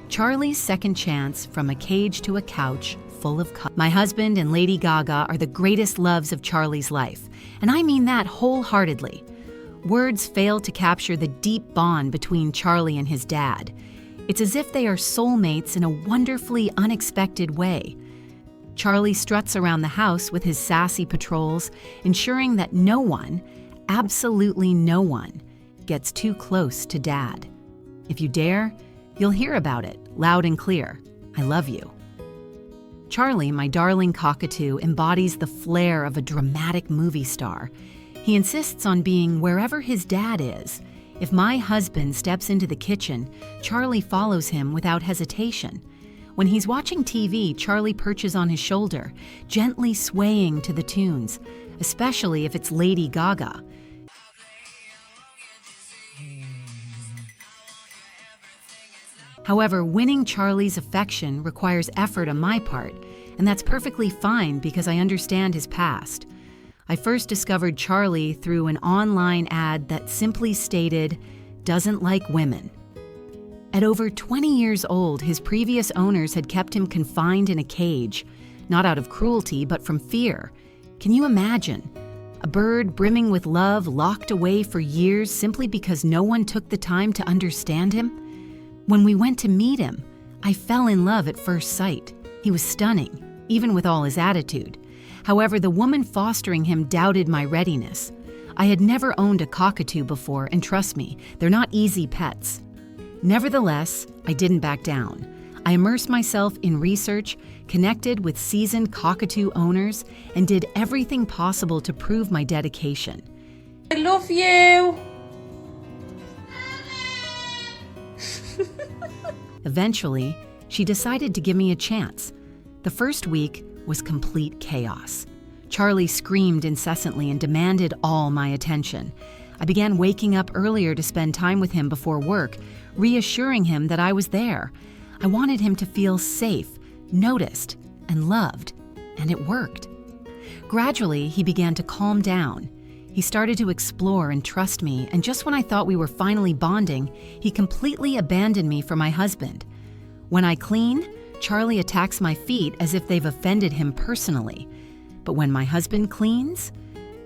Charlie's second chance from a cage to a couch full of cups. My husband and Lady Gaga are the greatest loves of Charlie's life, and I mean that wholeheartedly. Words fail to capture the deep bond between Charlie and his dad. It's as if they are soulmates in a wonderfully unexpected way. Charlie struts around the house with his sassy patrols, ensuring that no one, absolutely no one, gets too close to Dad. If you dare, you'll hear about it, loud and clear. I love you. Charlie, my darling cockatoo, embodies the flair of a dramatic movie star. He insists on being wherever his dad is. If my husband steps into the kitchen, Charlie follows him without hesitation. When he's watching TV, Charlie perches on his shoulder, gently swaying to the tunes, especially if it's Lady Gaga. However, winning Charlie's affection requires effort on my part, and that's perfectly fine because I understand his past. I first discovered Charlie through an online ad that simply stated, "Doesn't like women." At over 20 years old, his previous owners had kept him confined in a cage, not out of cruelty, but from fear. Can you imagine? A bird brimming with love locked away for years simply because no one took the time to understand him? When we went to meet him, I fell in love at first sight. He was stunning, even with all his attitude. However, the woman fostering him doubted my readiness. I had never owned a cockatoo before, and trust me, they're not easy pets. Nevertheless, I didn't back down. I immersed myself in research, connected with seasoned cockatoo owners, and did everything possible to prove my dedication. I love you! Eventually, she decided to give me a chance. The first week was complete chaos. Charlie screamed incessantly and demanded all my attention. I began waking up earlier to spend time with him before work, reassuring him that I was there. I wanted him to feel safe, noticed, and loved, and it worked. Gradually, he began to calm down. He started to explore and trust me, and just when I thought we were finally bonding, he completely abandoned me for my husband. When I clean, Charlie attacks my feet as if they've offended him personally. But when my husband cleans,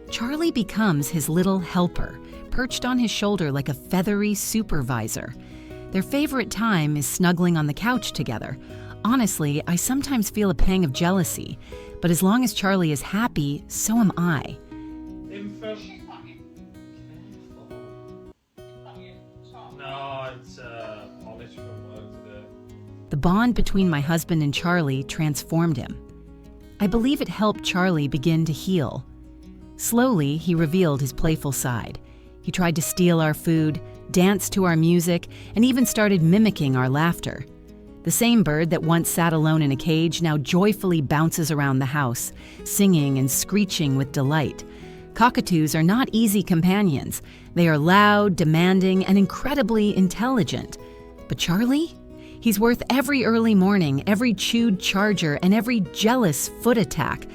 Charlie becomes his little helper, perched on his shoulder like a feathery supervisor. Their favorite time is snuggling on the couch together. Honestly, I sometimes feel a pang of jealousy, but as long as Charlie is happy, so am I. No, it's polish from work today. The bond between my husband and Charlie transformed him. I believe it helped Charlie begin to heal. Slowly, he revealed his playful side. He tried to steal our food, dance to our music, and even started mimicking our laughter. The same bird that once sat alone in a cage now joyfully bounces around the house, singing and screeching with delight. Cockatoos are not easy companions. They are loud, demanding, and incredibly intelligent. But Charlie? He's worth every early morning, every chewed charger, and every jealous foot attack.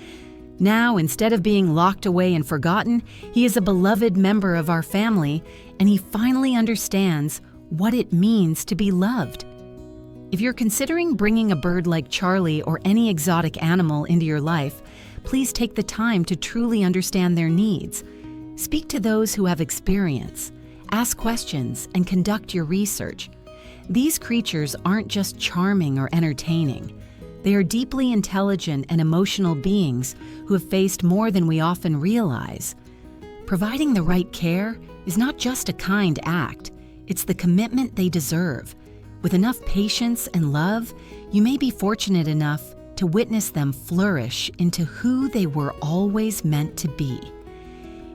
Now, instead of being locked away and forgotten, he is a beloved member of our family, and he finally understands what it means to be loved. If you're considering bringing a bird like Charlie or any exotic animal into your life, please take the time to truly understand their needs. Speak to those who have experience, ask questions, and conduct your research. These creatures aren't just charming or entertaining. They are deeply intelligent and emotional beings who have faced more than we often realize. Providing the right care is not just a kind act, it's the commitment they deserve. With enough patience and love, you may be fortunate enough to witness them flourish into who they were always meant to be.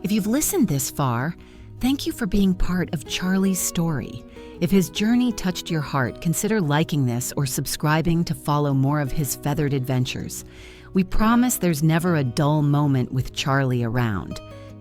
If you've listened this far, thank you for being part of Charlie's story. If his journey touched your heart, consider liking this or subscribing to follow more of his feathered adventures. We promise there's never a dull moment with Charlie around.